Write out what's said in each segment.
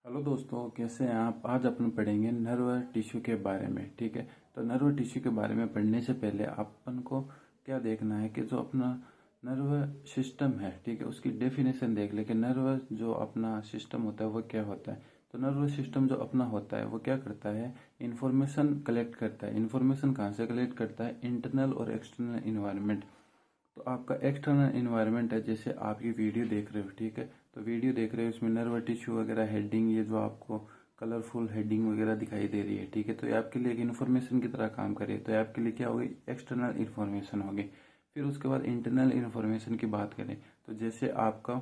Hello दोस्तों, कैसे हैं आप। आज अपन पढ़ेंगे नर्व टिश्यू के बारे में। ठीक है, तो नर्व टिश्यू के बारे में पढ़ने से पहले अपन को क्या देखना है कि जो अपना नर्व सिस्टम है, ठीक है, उसकी डेफिनेशन देख ले कि नर्व जो अपना सिस्टम होता है वो क्या होता है। तो नर्व सिस्टम जो अपना होता है वो क्या करता है, इंफॉर्मेशन कलेक्ट करता है। इंफॉर्मेशन कहाँ से कलेक्ट करता है, इंटरनल और एक्सटर्नल इन्वायरमेंट। तो आपका एक्सटर्नल इन्वायरमेंट है, जैसे आप ये वीडियो देख रहे हो, ठीक है, तो वीडियो देख रहे हो इसमें नर्व टिश्यू वगैरह हेडिंग, ये जो आपको कलरफुल हेडिंग वगैरह दिखाई दे रही है, ठीक है, तो ये आपके लिए एक इन्फॉर्मेशन की तरह काम करे। तो ये आपके लिए क्या होगी, एक्सटर्नल इन्फॉर्मेशन होगी। फिर उसके बाद इंटरनल इन्फॉर्मेशन की बात करें तो जैसे आपका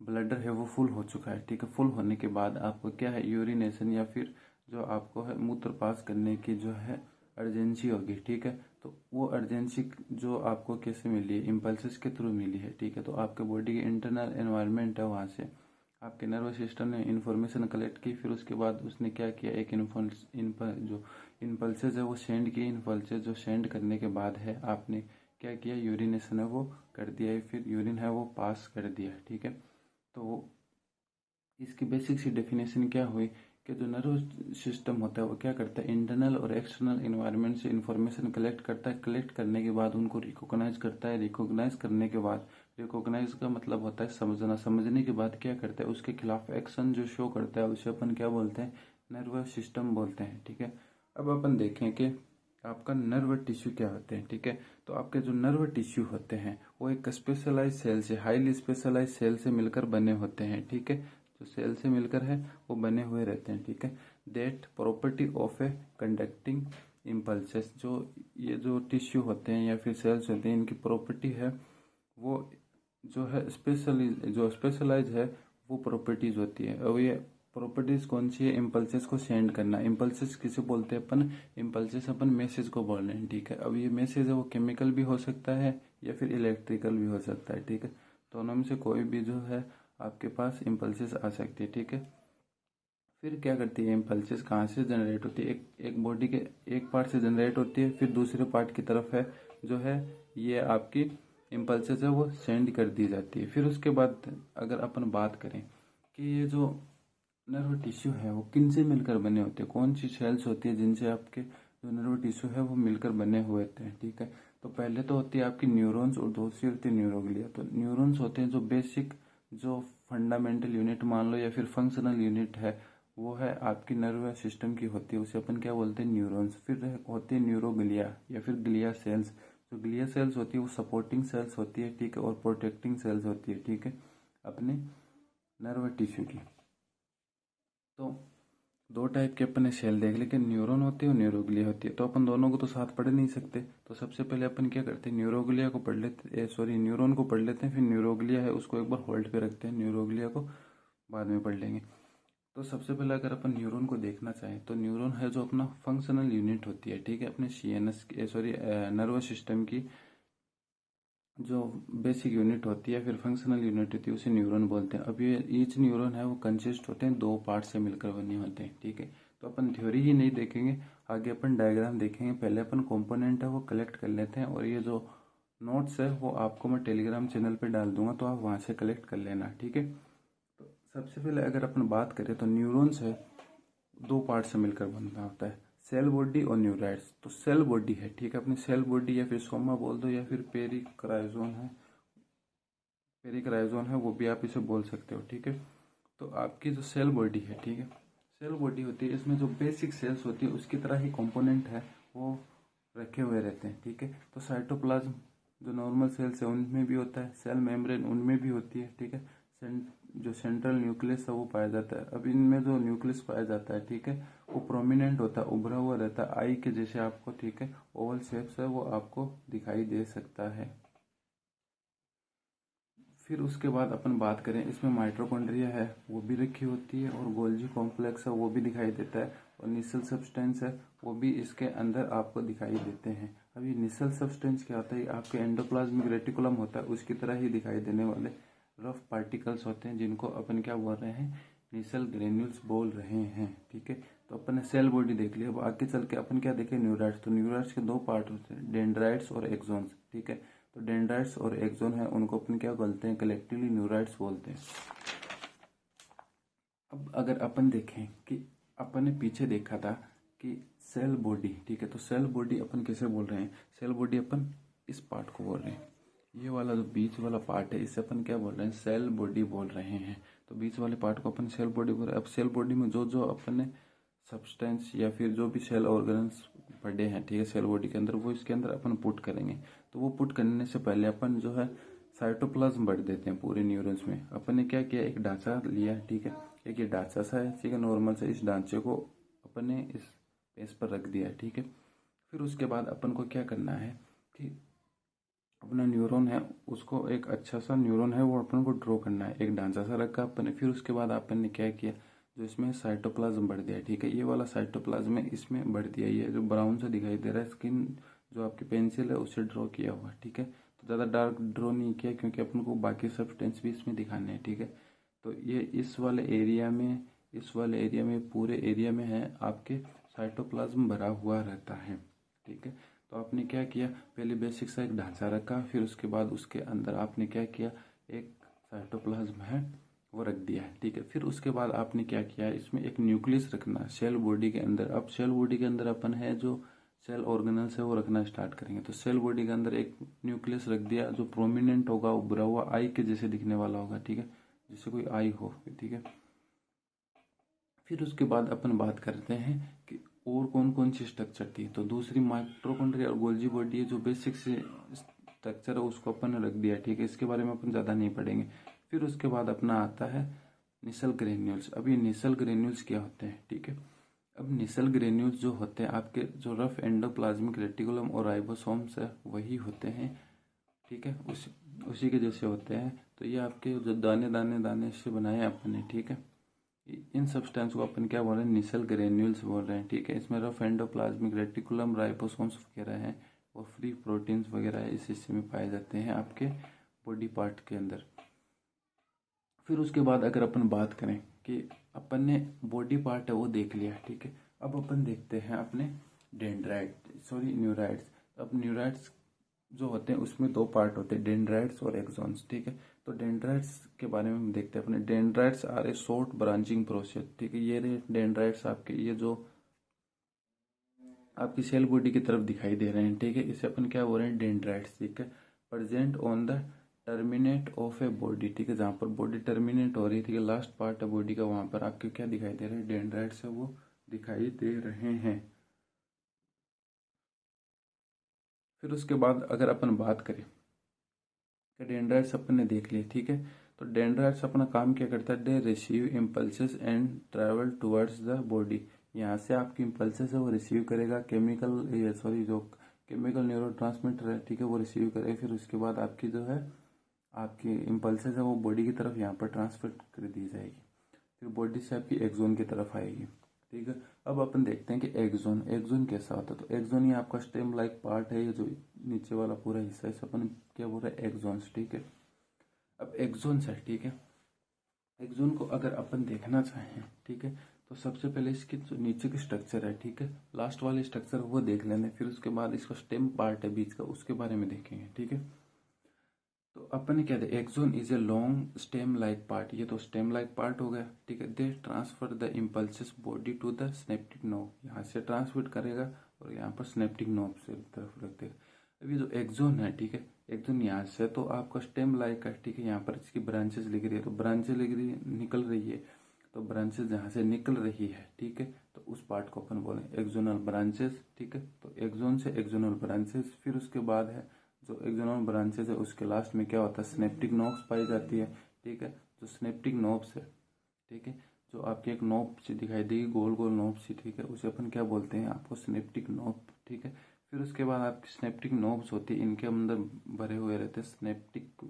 ब्लडर है वो फुल हो चुका है, ठीक है, फुल होने के बाद आपको क्या है, यूरिनेशन या फिर जो आपको है मूत्र पास करने की जो है अर्जेंसी होगी, ठीक है। तो वो अर्जेंसी जो आपको कैसे मिली है, इम्पल्सिस के थ्रू मिली है, ठीक है। तो आपके बॉडी की इंटरनल एनवायरनमेंट है, वहाँ से आपके नर्वस सिस्टम ने इंफॉर्मेशन कलेक्ट की। फिर उसके बाद उसने क्या किया, एक जो इम्पल्सेज है वो सेंड किए। इम्पल्सेज जो सेंड करने के बाद है आपने क्या किया, यूरिनेशन है वो कर दिया है, फिर यूरिन है वो पास कर दिया, ठीक है। तो इसकी बेसिक सी डेफिनेशन क्या हुई कि जो नर्व सिस्टम होता है वो क्या करता है, इंटरनल और एक्सटर्नल इन्वायरमेंट से इंफॉर्मेशन कलेक्ट करता है। कलेक्ट करने के बाद उनको रिकॉग्नाइज करता है। रिकॉग्नाइज करने के बाद, रिकॉग्नाइज का मतलब होता है समझना। समझने के बाद क्या करता है, उसके खिलाफ एक्शन जो शो करता है उसे अपन क्या बोलते हैं, नर्वस सिस्टम बोलते हैं, ठीक है। अब अपन देखें कि आपका नर्व टिश्यू क्या होते हैं, ठीक है। तो आपके जो नर्व टिश्यू होते हैं वो एक स्पेशलाइज सेल से, हाईली स्पेशलाइज सेल से मिलकर बने होते हैं, ठीक है। जो सेल से मिलकर है वो बने हुए रहते हैं, ठीक है। That property of a conducting impulses, जो ये जो टिश्यू होते हैं या फिर सेल्स होते हैं, इनकी प्रॉपर्टी है वो जो है स्पेशलाइज है, वो प्रॉपर्टीज होती है। और ये प्रॉपर्टीज कौन सी है, इम्पल्सेस को सेंड करना। इम्पल्सेस किसे बोलते हैं अपन, इम्पल्सेस अपन मैसेज को बोल रहे हैं, ठीक है। अब ये मैसेज है वो केमिकल भी हो सकता है या फिर इलेक्ट्रिकल भी हो सकता है, ठीक है। दोनों में से कोई भी जो है आपके पास इम्पल्सेस आ सकती है, ठीक है। फिर क्या करती है, इम्पल्सेस कहाँ से जनरेट होती है, एक बॉडी के एक पार्ट से जनरेट होती है, फिर दूसरे पार्ट की तरफ है जो है ये आपकी इम्पल्सेस है वो सेंड कर दी जाती है। फिर उसके बाद अगर अपन बात करें कि ये जो नर्व टिश्यू है वो किन से मिलकर बने होते हैं, कौन सी सेल्स होती है जिनसे आपके जो नर्व टिश्यू है वो मिलकर बने हुए होते हैं, ठीक है। तो पहले तो होती है आपकी न्यूरॉन्स और दूसरी होती है न्यूरोग्लिया। तो न्यूरॉन्स होते हैं जो बेसिक, जो फंडामेंटल यूनिट मान लो या फिर फंक्शनल यूनिट है, वो है आपकी नर्व सिस्टम की होती है, उसे अपन क्या बोलते हैं, न्यूरॉन्स। फिर होती है न्यूरोग्लिया या फिर ग्लिया सेल्स। जो ग्लिया सेल्स होती है वो सपोर्टिंग सेल्स होती है, ठीक है, और प्रोटेक्टिंग सेल्स होती है, ठीक है, अपने नर्व टिश्यू की। तो दो टाइप के अपने सेल देख, लेकिन न्यूरॉन होती है और न्यूरोग्लिया होती है। तो अपन दोनों को तो साथ पढ़ नहीं सकते, तो सबसे पहले अपन क्या करते हैं, न्यूरोग्लिया को पढ़ लेते, सॉरी न्यूरॉन को पढ़ लेते हैं, फिर न्यूरोग्लिया है उसको एक बार होल्ड पे रखते हैं, न्यूरोग्लिया को बाद में पढ़ लेंगे। तो सबसे पहले अगर अपन न्यूरॉन को देखना चाहें तो न्यूरॉन है जो अपना फंक्शनल यूनिट होती है, ठीक है, अपने सीएनएस सॉरी नर्वस सिस्टम की जो बेसिक यूनिट होती है फिर फंक्शनल यूनिट होती है उसे न्यूरॉन बोलते हैं। अब ये ईच न्यूरॉन है वो कंसिस्ट होते हैं दो पार्ट से मिलकर बने होते हैं, ठीक है। तो अपन थ्योरी ही नहीं देखेंगे, आगे अपन डायग्राम देखेंगे। पहले अपन कंपोनेंट है वो कलेक्ट कर लेते हैं, और ये जो नोट्स है वो आपको मैं टेलीग्राम चैनल पे डाल दूंगा, तो आप वहाँ से कलेक्ट कर लेना, ठीक है। तो सबसे पहले अगर अपन बात करें तो न्यूरॉन्स है दो पार्ट से मिलकर बनता होता है, सेल बॉडी और न्यूराइड्स। तो सेल बॉडी है, ठीक है, अपनी सेल बॉडी या फिर सोमा बोल दो या फिर पेरिक्राइजोन है, पेरिक्राइजोन है वो भी आप इसे बोल सकते हो, ठीक है। तो आपकी जो सेल बॉडी है, ठीक है, सेल बॉडी होती है, इसमें जो बेसिक सेल्स होती है उसकी तरह ही कंपोनेंट है वो रखे हुए रहते हैं, ठीक है। तो साइटोप्लाज्म जो नॉर्मल सेल्स है उनमें भी होता है, सेल मेम्ब्रेन उनमें भी होती है, ठीक है। जो सेंट्रल न्यूक्लियस है वो पाया जाता है। अब इनमें जो न्यूक्लियस पाया जाता है, ठीक है, वो प्रोमिनेंट होता है, उभरा हुआ रहता है, आई के जैसे आपको, ठीक है, ओवल शेप्स है वो आपको दिखाई दे सकता है। फिर उसके बाद अपन बात करें, इसमें माइटोकॉन्ड्रिया है वो भी रखी होती है, और गोल्जी कॉम्प्लेक्स है वो भी दिखाई देता है, और निसल सब्सटेंस है वो भी इसके अंदर आपको दिखाई देते हैं। अब ये निसल सब्सटेंस क्या होता है, आपके एंडोप्लाज्मिक रेटिकुलम होता है उसकी तरह ही दिखाई देने वाले रफ पार्टिकल्स होते हैं, जिनको अपन क्या बोल रहे हैं, निसल ग्रेन्यूल्स बोल रहे हैं, ठीक है। तो अपन ने सेल बॉडी देख लिया, अब आगे चल के अपन क्या देखें, न्यूराइड्स। तो न्यूराइड्स के दो पार्ट होते हैं, डेंड्राइट्स और एक्सोन्स, ठीक है। तो डेंड्राइट्स और एक्सोन है उनको अपन क्या बोलते हैं, कलेक्टिवली न्यूराइड्स बोलते हैं। अब अगर अपन देखें कि अपन ने पीछे देखा था कि सेल बॉडी, ठीक है, तो सेल बॉडी अपन कैसे बोल रहे हैं, सेल बॉडी अपन इस पार्ट को बोल रहे हैं, ये वाला जो बीच वाला पार्ट है इसे अपन क्या बोल रहे हैं, सेल बॉडी बोल रहे हैं। तो बीच वाले पार्ट को अपन सेल बॉडी बोल रहे हैं। अब सेल बॉडी में जो जो अपन ने सब्सटेंस या फिर जो भी सेल ऑर्गन्स पड़े हैं, ठीक है, सेल बॉडी के अंदर, वो इसके अंदर अपन पुट करेंगे। तो वो पुट करने से पहले अपन जो है साइटोप्लाज्म भर देते हैं पूरे न्यूरॉन्स में। अपन ने क्या किया, एक ढांचा लिया, ठीक है, एक ये ढांचा सा है, ठीक है, नॉर्मल से, इस ढांचे को अपन ने इस पेज पर रख दिया, ठीक है। फिर उसके बाद अपन को क्या करना है कि अपना न्यूरॉन है उसको, एक अच्छा सा न्यूरॉन है वो अपन को ड्रॉ करना है, एक ढांचा सा रखा अपन ने। फिर उसके बाद अपन ने क्या किया, जो इसमें साइटोप्लाज्म बढ़ दिया, ठीक है, ये वाला साइटोप्लाज्म है इसमें बढ़ दिया, ये जो ब्राउन सा दिखाई दे रहा है स्किन जो आपकी पेंसिल है उससे ड्रॉ किया हुआ, ठीक है। तो ज़्यादा डार्क ड्रॉ नहीं किया क्योंकि अपन को बाकी सब्सटेंस भी इसमें दिखाने हैं, ठीक है। तो ये इस वाले एरिया में, इस वाले एरिया में, पूरे एरिया में है आपके साइटोप्लाज्म भरा हुआ रहता है, ठीक है। तो आपने क्या किया, पहले बेसिक सा एक ढांचा रखा, फिर उसके बाद उसके अंदर आपने क्या किया, एक साइटोप्लाज्म है वो रख दिया है, ठीक है। फिर उसके बाद आपने क्या किया, इसमें एक न्यूक्लियस रखना है सेल बॉडी के अंदर। अब सेल बॉडी के अंदर अपन है जो सेल ऑर्गेनल्स है वो रखना स्टार्ट करेंगे। तो सेल बॉडी के अंदर एक न्यूक्लियस रख दिया जो प्रोमिनेंट होगा, उभरा हुआ आई के जैसे दिखने वाला होगा, ठीक है, जैसे कोई आई हो, ठीक है। फिर उसके बाद अपन बात करते हैं कि और कौन कौन सी स्ट्रक्चर थी। तो दूसरी माइटोकॉन्ड्रिया और गोल्जी बॉडी है, जो बेसिक से स्ट्रक्चर है उसको अपन ने रख दिया, ठीक है, इसके बारे में अपन ज़्यादा नहीं पढ़ेंगे। फिर उसके बाद अपना आता है निसल ग्रेन्यूल्स। अब ये निसल ग्रेन्यूल्स क्या होते हैं, ठीक है। अब निसल ग्रेन्यूल्स जो होते हैं आपके, जो रफ एंडोप्लाज्मिक रेटिकुलम और राइबोसोम्स है वही होते हैं, ठीक है, उसी के जैसे होते हैं। तो ये आपके जो दाने दाने दाने से बनाए अपन ने, ठीक है, इन सब्सटेंस को अपन क्या बोल रहे हैं, निसल ग्रेन्यूल्स बोल रहे हैं, ठीक है। इसमें रफ एंडोप्लाज्मिक रेटिकुलम, राइबोसोम्स वगैरह हैं और फ्री प्रोटीन्स वगैरह इस हिस्से में पाए जाते हैं आपके बॉडी पार्ट के अंदर। फिर उसके बाद अगर अपन बात करें कि अपन ने बॉडी पार्ट है वो देख लिया, ठीक है। अब अपन देखते हैं अपने न्यूराइड्स। अब न्यूराइड्स जो होते हैं उसमें दो पार्ट होते हैं, डेंड्राइट्स और एक्सॉन्स, ठीक है। तो डेंड्राइट्स के बारे में हम देखते हैं अपने। Dendrites are a short branching process, ठीक है। ये रहे डेंड्राइट्स आपके, ये जो आपकी सेल बॉडी की तरफ दिखाई दे रहे हैं, ठीक है, इसे अपन क्या बोल रहे हैं, डेंड्राइट्स, ठीक है। Present on the terminate of a body, ठीक है, जहाँ पर बॉडी टर्मिनेट हो रही है, ठीक है, लास्ट पार्ट है बॉडी का, वहां पर आपके क्या दिखाई दे रहे हैं, डेंड्राइट्स है वो दिखाई दे रहे हैं। फिर उसके बाद अगर अपन बात करें कि डेंड्राइट्स अपन ने देख लिए, ठीक है, तो डेंड्राइट्स अपना काम क्या करता है, they receive impulses and travel towards the body. यहाँ से आपकी इम्पल्सेस है वो रिसीव करेगा, जो केमिकल न्यूरोट्रांसमीटर है, ठीक है, वो रिसीव करेगा। फिर उसके बाद आपकी जो है आपकी इम्पल्सेस है वो बॉडी की तरफ यहाँ पर ट्रांसफर कर दी जाएगी, फिर बॉडी से आपकी एक्सोन की तरफ आएगी, ठीक है। अब अपन देखते हैं कि एक्सोन कैसा होता है। तो एक्सोन ये आपका स्टेम लाइक पार्ट है, ये जो नीचे वाला पूरा हिस्सा है, इसे अपन क्या बोल रहे हैं, एक्सोन्स, ठीक है। अब एक्सोन्स है, ठीक है, एक्सोन को अगर अपन देखना चाहें, ठीक है, तो सबसे पहले इसकी जो नीचे की स्ट्रक्चर है, ठीक है, लास्ट वाली स्ट्रक्चर वो देख लेंगे। फिर उसके बाद इसका स्टेम पार्ट है बीच का, उसके बारे में देखेंगे, ठीक है। तो अपन ने क्या था, axon is a long stem like part, ये तो स्टेम लाइक पार्ट हो गया, ठीक है। They transfer the impulses body to the synaptic knob, यहाँ से ट्रांसमिट करेगा और यहाँ पर स्नेप्टिक नोब से तरफ रख देगा। अभी जो एक्सोन है, ठीक है, एक्सोन यहाँ से तो आपका स्टेम लाइक है, ठीक है, यहाँ पर इसकी ब्रांचेस लिख रही है, तो ब्रांचेस लिख रही निकल रही है, तो ब्रांचेस जहाँ से निकल रही है, ठीक है, तो उस पार्ट को अपन बोले एक्सोनल ब्रांचेस, ठीक है। तो एक्सोन से एक्सोनल ब्रांचेस, फिर उसके बाद है जो एक्सोनल ब्रांचेस है उसके लास्ट में क्या होता है, स्नेप्टिक नोब्स पाई जाती है, ठीक है। जो स्नेप्टिक नोब्स है, ठीक है, जो आपकी एक नोब सी दिखाई देगी, गोल गोल नोब सी, ठीक है, उसे अपन क्या बोलते हैं, आपको स्नेप्टिक नोब, ठीक है। फिर उसके बाद आपकी स्नेप्टिक नोब्स होती है, इनके अंदर भरे हुए रहते हैं स्नेप्टिक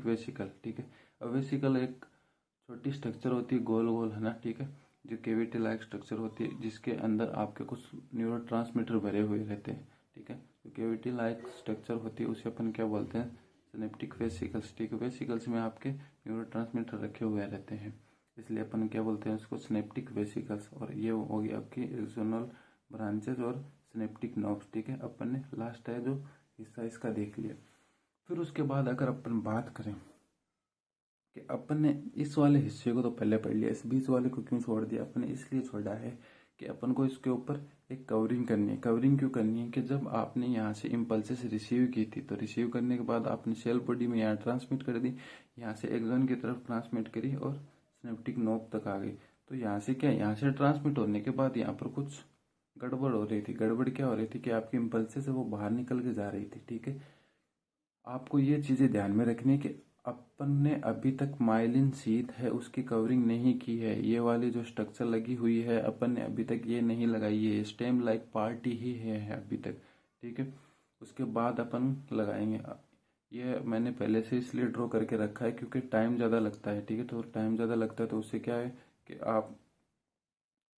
वेसिकल, ठीक है। अब वेसिकल एक छोटी स्ट्रक्चर होती है, गोल गोल, है ना, ठीक है, जो केविटी लाइक स्ट्रक्चर होती है जिसके अंदर आपके कुछ न्यूरोट्रांसमीटर भरे हुए रहते हैं, ठीक है। जो केविटी लाइक स्ट्रक्चर होती है उसे अपन क्या बोलते हैं, सिनेप्टिक वेसिकल्स, ठीक है। वेसिकल्स में आपके न्यूरोट्रांसमीटर रखे हुए रहते हैं, इसलिए अपन क्या बोलते हैं उसको, सिनेप्टिक वेसिकल्स। और ये होगी आपकी एक्सोनल ब्रांचेस और सिनेप्टिक नर्व्स, ठीक है। अपन ने लास्ट है जो हिस्सा इसका देख लिया। फिर उसके बाद अगर अपन बात करें कि अपन ने इस वाले हिस्से को तो पहले पढ़ लिया, इस बीच वाले को क्यों छोड़ दिया? अपन ने इसलिए छोड़ा है कि अपन को इसके ऊपर एक कवरिंग करनी है। कवरिंग क्यों करनी है? कि जब आपने यहाँ से इम्पल्सेस रिसीव की थी, तो रिसीव करने के बाद आपने सेल बॉडी में यहाँ ट्रांसमिट कर दी, यहाँ से एक्सॉन की तरफ ट्रांसमिट करी और सिनेप्टिक नोब तक आ गई। तो यहाँ से क्या, यहाँ से ट्रांसमिट होने के बाद यहाँ पर कुछ गड़बड़ हो रही थी। गड़बड़ क्या हो रही थी? कि आपकी इम्पल्सेस है वो बाहर निकल के जा रही थी, ठीक है। आपको ये चीज़ें ध्यान में रखनी है कि अपन ने अभी तक माइलिन शीथ है उसकी कवरिंग नहीं की है। ये वाली जो स्ट्रक्चर लगी हुई है अपन ने अभी तक ये नहीं लगाई है, स्टेम लाइक पार्ट ही है अभी तक, ठीक है। उसके बाद अपन लगाएंगे। ये मैंने पहले से इसलिए ड्रॉ करके रखा है क्योंकि टाइम ज़्यादा लगता है, ठीक है। तो टाइम ज़्यादा लगता है तो उससे क्या है कि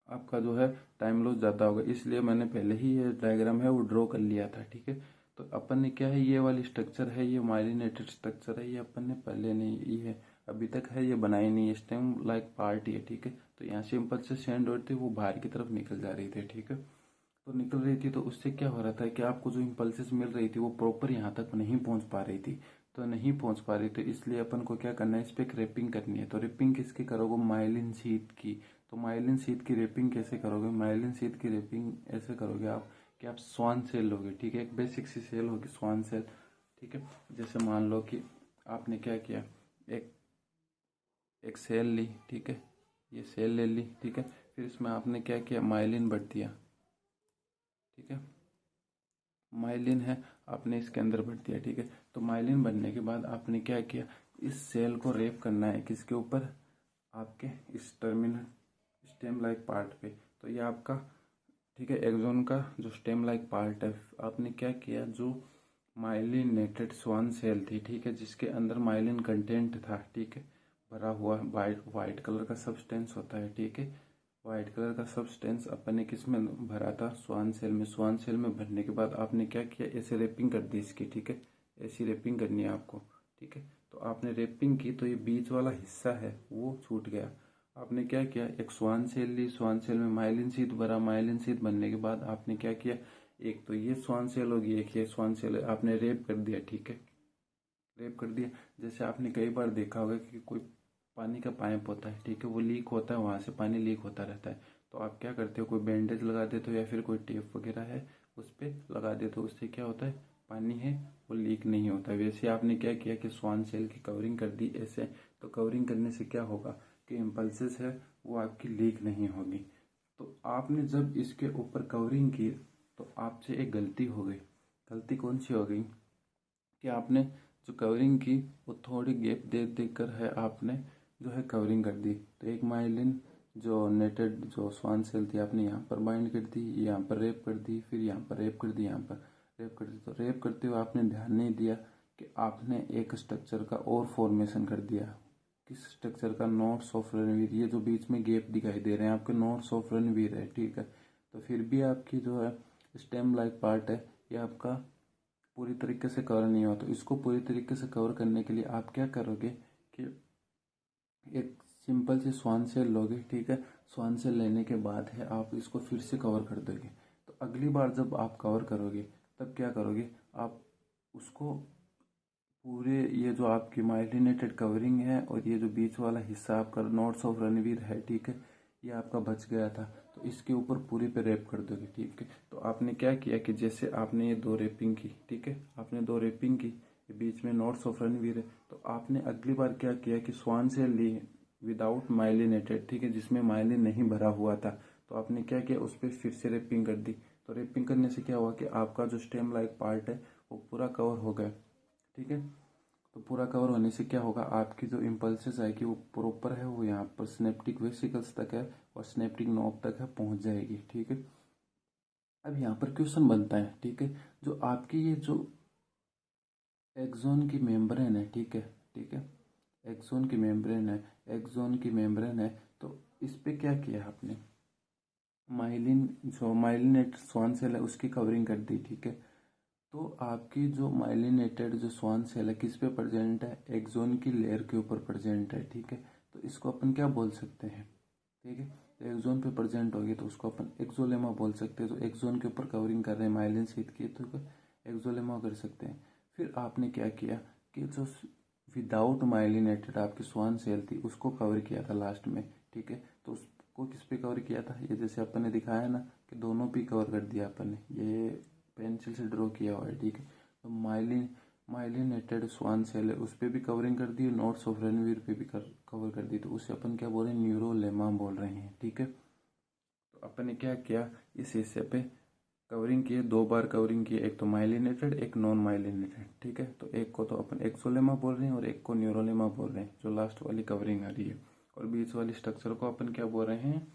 आपका जो है टाइम लॉस ज़्यादा होगा, इसलिए मैंने पहले ही ये डायग्राम है वो ड्रॉ कर लिया था, ठीक है। तो अपन ने क्या है, ये वाली स्ट्रक्चर है, ये माइलिनेटेड स्ट्रक्चर है, ये अपन ने पहले नहीं, ये अभी तक है, ये बनाई नहीं है, स्टेम लाइक पार्ट है, ठीक है। तो यहाँ से इम्पल्स से सेंड हो रही थी, वो बाहर की तरफ निकल जा रही थी, ठीक है। तो निकल रही थी तो उससे क्या हो रहा था कि आपको जो इम्पल्सेस मिल रही थी वो प्रॉपर यहाँ तक नहीं पहुँच पा रही थी। तो नहीं पहुँच पा रही, तो इसलिए अपन को क्या करना है, इस पर एक रैपिंग करनी है। तो रैपिंग किसकी करोगे? माइलिन शीट की। तो माइलिन शीट की रैपिंग कैसे करोगे? माइलिन शीट की रैपिंग ऐसे करोगे आप कि आप स्वान सेल लोगे, ठीक है। एक बेसिक सी सेल होगी स्वान सेल, ठीक है। जैसे मान लो कि आपने क्या किया, एक एक सेल ली, ठीक है। ये सेल ले ली, ठीक है। फिर इसमें आपने क्या किया, माइलिन भर दिया, ठीक है। माइलिन है, आपने इसके अंदर भर दिया, ठीक है। तो माइलिन बनने के बाद आपने क्या किया, इस सेल को रेप करना है किसके ऊपर? आपके इस टर्मिनल स्टेम लाइक पार्ट पे। तो ये आपका, ठीक है, एक्सॉन का जो स्टेम लाइक पार्ट है। आपने क्या किया, जो माइलिनेटेड स्वान सेल थी, ठीक है, जिसके अंदर माइलिन कंटेंट था, ठीक है, भरा हुआ वाइट कलर का सब्सटेंस होता है, ठीक है। वाइट कलर का सब्सटेंस अपन ने किस में भरा था? स्वान सेल में। स्वान सेल में भरने के बाद आपने क्या किया, ऐसे रैपिंग कर दी इसकी, ठीक है। ऐसी रैपिंग करनी है आपको, ठीक है। तो आपने रैपिंग की तो ये बीच वाला हिस्सा है वो छूट गया। आपने क्या किया, एक स्वान सेल ली, स्वान सेल में माइलिन शीथ भरा। माइलिन शीथ बनने के बाद आपने क्या किया, एक तो ये स्वान सेल होगी, एक ये स्वान सेल है, आपने रेप कर दिया, ठीक है। रेप कर दिया। जैसे आपने कई बार देखा होगा कि कोई पानी का पाइप होता है, ठीक है, वो लीक होता है, वहां से पानी लीक होता रहता है। तो आप क्या करते हो, कोई बैंडेज लगा देते हो या फिर कोई टेप वगैरह है उस पर लगा देते हो, उससे क्या होता है, पानी है वो लीक नहीं होता। वैसे आपने क्या किया कि स्वान सेल की कवरिंग कर दी ऐसे। तो कवरिंग करने से क्या होगा कि इम्पल्सेस है वो आपकी लीक नहीं होगी। तो आपने जब इसके ऊपर कवरिंग की तो आपसे एक गलती हो गई। गलती कौन सी हो गई कि आपने जो कवरिंग की वो थोड़ी गैप दे देकर है आपने जो है कवरिंग कर दी। तो एक माइलिन जो नेटेड जो स्वान सेल थी आपने यहाँ पर बाइंड कर दी, यहाँ पर रेप कर दी, फिर यहाँ पर रेप कर दी, यहाँ पर रेप कर दी। तो रेप करते हुए आपने ध्यान नहीं दिया कि आपने एक स्ट्रक्चर का और फॉर्मेशन कर दिया। किस स्ट्रक्चर का? Nodes of Ranvier. ये जो बीच में गैप दिखाई दे रहे हैं आपके नॉट्स ऑफ रणवीर है, ठीक है। तो फिर भी आपकी जो है स्टेम लाइक पार्ट है ये आपका पूरी तरीके से कवर नहीं हुआ। तो इसको पूरी तरीके से कवर करने के लिए आप क्या करोगे कि एक सिंपल सी स्वान सेल लोगे, ठीक है। स्वान सेल लेने के बाद है आप इसको फिर से कवर कर दोगे। तो अगली बार जब आप कवर करोगे तब क्या करोगे, आप उसको पूरे ये जो आपकी माइलिनेटेड कवरिंग है और ये जो बीच वाला हिस्सा आपका नॉट्स ऑफ रणवीर है, ठीक है, ये आपका बच गया था। तो इसके ऊपर पूरी पे रैप कर दोगे, ठीक है। तो आपने क्या किया कि जैसे आपने ये दो रैपिंग की, ठीक है, आपने दो रैपिंग की, ये बीच में नॉट्स ऑफ रणवीर है। तो आपने अगली बार क्या किया कि स्वान सेल ली विदाउट माइलिनेटेड, ठीक है, जिसमें माइलिन नहीं भरा हुआ था। तो आपने क्या किया, उस पर फिर से रैपिंग कर दी। तो रैपिंग करने से क्या हुआ कि आपका जो स्टेम लाइक पार्ट है वो पूरा कवर हो गया, ठीक है। तो पूरा कवर होने से क्या होगा, आपकी जो इम्पल्सेस आएगी वो प्रॉपर है, वो यहाँ पर स्नेप्टिक वेसिकल्स तक है और स्नेप्टिक नॉब तक है पहुँच जाएगी, ठीक है। अब यहाँ पर क्वेश्चन बनता है, ठीक है, जो आपकी ये जो एक्सोन की मेम्ब्रेन है, ठीक है, ठीक है, एक्सोन की मेम्ब्रेन है, एक्सोन की मेम्ब्रेन है। तो इस पे क्या किया आपने, माइलिन जो माइलिनेटेड स्वान सेल है उसकी कवरिंग कर दी, ठीक है। तो आपकी जो माइलिनेटेड जो स्वान सेल है किस पे प्रेजेंट है, एक्सोन की लेयर के ऊपर प्रेजेंट है, ठीक है। तो इसको अपन क्या बोल सकते हैं, ठीक है। तो एक्सोन पे प्रेजेंट होगी तो उसको अपन एक्सोलेमा बोल सकते हैं। तो एक्सोन के ऊपर कवरिंग कर रहे हैं माइलिन शीथ की तो एक्सोलेमा कर सकते हैं। फिर आपने क्या किया कि जो विदाउट माइलिनेटेड आपकी स्वान सेल थी उसको कवर किया था लास्ट में, ठीक है। तो उसको किस पे कवर किया था, ये जैसे अपन ने दिखाया ना कि दोनों पे कवर कर दिया अपन ने, ये पेंसिल से ड्रॉ किया हुआ है, ठीक है। तो माइलिनेटेड स्वान सेल है उस पर भी कवरिंग कर दी, नोट्स ऑफ रणवीर पे भी कवर कर दी, तो उसे अपन क्या बोल रहे हैं, न्यूरोलेमा बोल रहे हैं, ठीक है। तो अपन ने क्या किया, इस हिस्से पे कवरिंग किए, 2 बार कवरिंग किए, एक तो माइलिनेटेड एक नॉन माइलिनेटेड, ठीक है। तो एक को तो अपन एक्सोलेमा बोल रहे हैं और एक को न्यूरोलेमा बोल रहे हैं, जो लास्ट वाली कवरिंग आ रही है, और बीच वाली स्ट्रक्चर को अपन क्या बोल रहे हैं,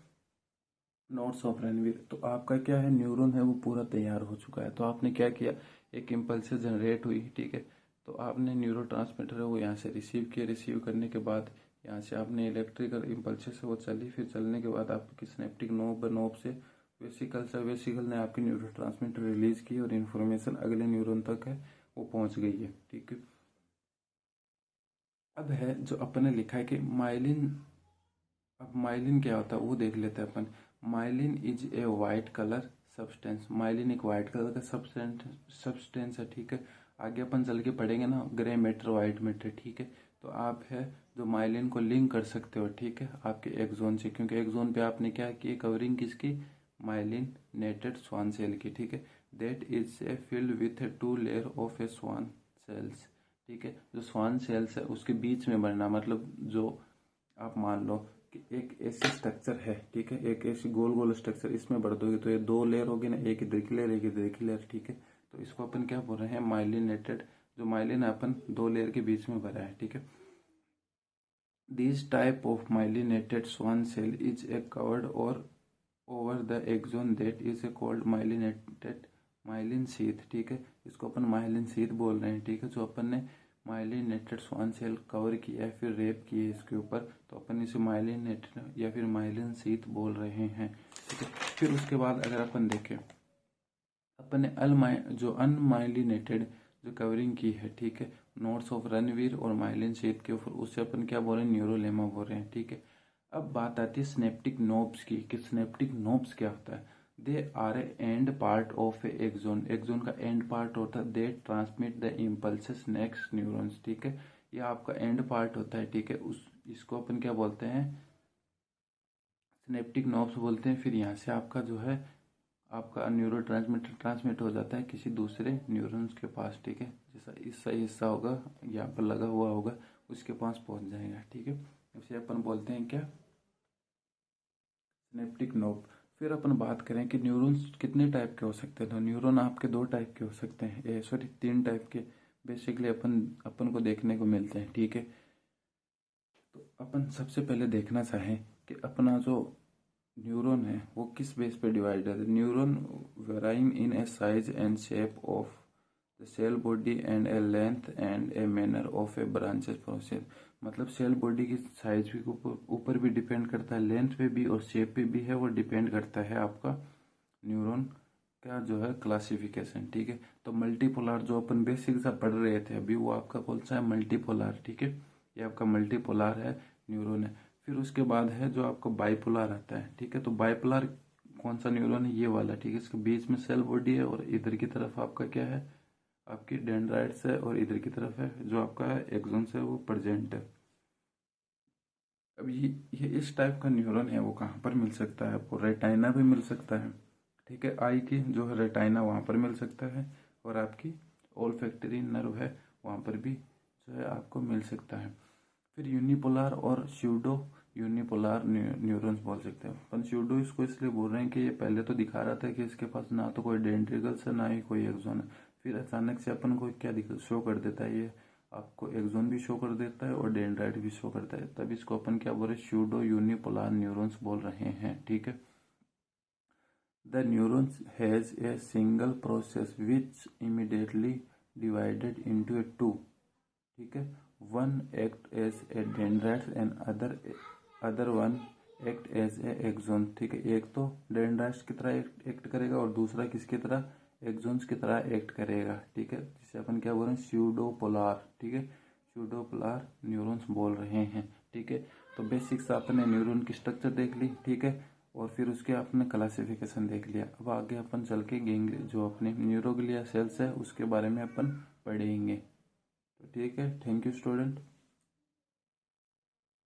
नोट्स ऑफ रणवीर। तो आपका क्या है, न्यूरॉन है वो पूरा तैयार हो चुका है। तो आपने क्या किया, एक इम्पल्स जनरेट हुई, ठीक है। तो आपने न्यूरो ट्रांसमीटर है वो यहाँ से रिसीव किया, रिसीव करने के बाद यहाँ से आपने इलेक्ट्रिकल इम्पल्स से वो चली, फिर चलने के बाद आपकी स्नेप्टिक नोब से वेसिकल ने आपकी न्यूरो ट्रांसमीटर रिलीज की और इन्फॉर्मेशन अगले न्यूरॉन तक है वो पहुंच गई है, ठीक है। अब है जो अपन ने लिखा है कि माइलिन, अब माइलिन क्या होता है वो देख लेते हैं अपन। Myelin is a white colour substance, myelin एक वाइट कलर का सब्सटेंस है, ठीक है। आगे अपन चल के पढ़ेंगे ना, ग्रे मैटर वाइट मैटर, ठीक है। तो आप है जो माइलिन को लिंक कर सकते हो, ठीक है, आपके एक्सोन से, क्योंकि एक्सोन पे आपने क्या की, कवरिंग किसकी, माइलिन नेटेड स्वान सेल की, ठीक है। That is A filled with A 2 layer of A Schwann cells, ठीक है। जो स्वान सेल्स है उसके बीच में बनना, मतलब जो आप मान लो कि एक ऐसी स्ट्रक्चर है, ठीक है, एक ऐसी गोल गोल स्ट्रक्चर, इसमें बढ़ दोगे तो ये 2 लेयर होगी ना, एक इधर की लेयर एक इधर की लेयर, ठीक है। तो इसको अपन क्या बोल रहे हैं, माइलिनेटेड, जो माइलिन अपन 2 लेयर के बीच में भरा है, ठीक है। This type of myelinated Schwann cell is a covered all over the axon that is a called myelinated myelin sheath, ठीक है। इसको अपन माइलिन शीथ बोल रहे हैं, ठीक है। जो अपन ने माइलिनेटेड स्वान सेल कवर किया है, फिर रेप किए इसके ऊपर, तो अपन इसे माइलिनेटेड या फिर माइलिन शीथ बोल रहे हैं, ठीक है। फिर उसके बाद अगर अपन देखें, अपन ने जो अनमाइलिनेटेड जो कवरिंग की है, ठीक है, नोट्स ऑफ रणवीर और माइलिन शीथ के ऊपर, उससे अपन क्या बोल रहे हैं, न्यूरोलेमा बोल रहे हैं, ठीक है। अब बात आती है स्नेप्टिक नोब्स की, कि स्नेप्टिक नोब्स क्या होता है। They are a end part of a axon, axon का एंड पार्ट होता है, they transmit the impulses next neurons, ठीक है। ये आपका एंड पार्ट होता है, ठीक है। इसको अपन क्या बोलते हैं, स्नेप्टिक नोब्स बोलते हैं। फिर यहाँ से आपका जो है, आपका न्यूरो ट्रांसमीटर ट्रांसमिट हो जाता है किसी दूसरे न्यूरॉन्स के पास, ठीक है। जैसा इस सही हिस्सा होगा यहाँ पर लगा हुआ होगा, उसके पास पहुंच जाएगा, ठीक है। इसे अपन बोलते हैं क्या, सिनेप्टिक नोब। फिर अपन बात करें कि न्यूरॉन्स कितने टाइप के हो सकते हैं, तो न्यूरॉन आपके 2 टाइप के हो सकते हैं, सॉरी 3 टाइप के बेसिकली अपन को देखने को मिलते हैं, ठीक है। तो अपन सबसे पहले देखना चाहें कि अपना जो न्यूरॉन है वो किस बेस पे डिवाइडेड है। Neuron varying in a size and shape of the cell body and a length and a manner of a branches process, मतलब सेल बॉडी की साइज भी ऊपर भी डिपेंड करता है, लेंथ पे भी और शेप पे भी है, वो डिपेंड करता है आपका न्यूरॉन का जो है क्लासिफिकेशन, ठीक है। तो मल्टीपोलार जो अपन बेसिक सा पढ़ रहे थे अभी, वो आपका कौन सा है, मल्टीपोलार, ठीक है। ये आपका मल्टीपोलार है न्यूरॉन है। फिर उसके बाद है जो आपका बाइपोलर आता है, ठीक है। तो बाइपोलर कौन सा न्यूरॉन है, ये वाला, ठीक है। इसके बीच में सेल बॉडी है और इधर की तरफ आपका क्या है, आपकी डेंड्राइट्स है, और इधर की तरफ है जो आपका एक्सोन है वो प्रेजेंट है। अब ये इस टाइप का न्यूरॉन है वो कहाँ पर मिल सकता है आपको, रेटाइना भी मिल सकता है, ठीक है। आई की जो है रेटाइना वहाँ पर मिल सकता है, और आपकी ओल्फैक्टरी नर्व है वहाँ पर भी जो है आपको मिल सकता है। फिर यूनिपोलार और स्यूडो यूनिपोलार न्यूरॉन्स बोल सकते हैं अपन। स्यूडो इसको इसलिए बोल रहे हैं कि ये पहले तो दिखा रहा था कि इसके पास ना तो कोई डेंड्रिकल्स है ना ही कोई एक्सोन है, फिर अचानक से अपन को क्या शो कर देता है, ये आपको एक्सोन भी शो कर देता है और डेंड्राइट भी शो करता है, तब इसको अपन क्या बोल रहे हैं, स्यूडो यूनिपोलार न्यूरॉन्स बोल रहे हैं, ठीक है। The neurons has a single process which immediately divided into a two, ठीक है। One act as a dendrites and other one act as a axon, ठीक है। एक तो डेंड्राइट्स की तरह एक्ट करेगा और दूसरा किसकी तरह, एक्सोन्स की तरह एक्ट करेगा, ठीक है। जिसे अपन क्या बोल रहे हैं, स्यूडोपोलार, ठीक है, स्यूडोपोलार न्यूरॉन्स बोल रहे हैं, ठीक है। तो बेसिक से आपने न्यूरॉन की स्ट्रक्चर देख ली, ठीक है, और फिर उसके आपने क्लासिफिकेशन देख लिया। अब आगे अपन चल के जो अपने न्यूरोग्लिया सेल्स है उसके बारे में अपन पढ़ेंगे। तो ठीक है, थैंक यू स्टूडेंट।